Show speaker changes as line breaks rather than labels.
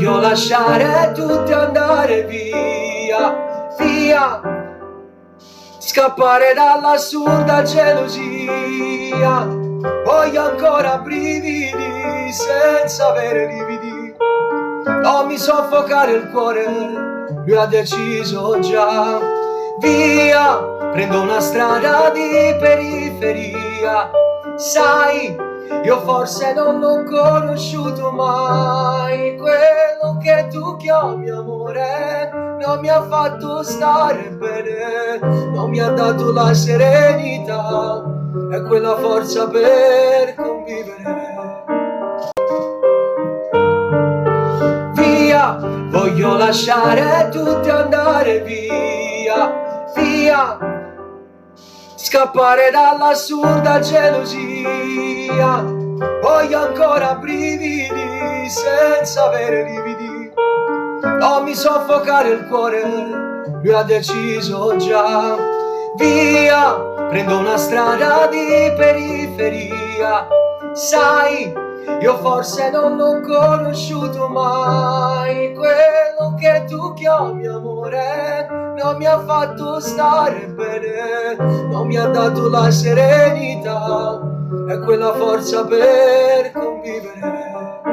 Voglio lasciare tutto e andare via, via, scappare dall'assurda gelosia. Voglio ancora brividi senza avere lividi. Non mi soffocare il cuore, lui ha deciso già. Via, prendo una strada di periferia. Sai, io forse non l'ho conosciuto mai. Quello che tu chiami amore non mi ha fatto stare bene, non mi ha dato la serenità e quella forza per convivere. Via, voglio lasciare tutto e andare via, via, scappare dall'assurda gelosia. Voglio ancora brividi senza avere lividi. Non mi soffocare il cuore, lui ha deciso già. Via, prendo una strada di periferia. Sai, io forse non l'ho conosciuto mai. Quello che tu chiami amore non mi ha fatto stare bene, non mi ha dato la serenità e quella forza per convivere.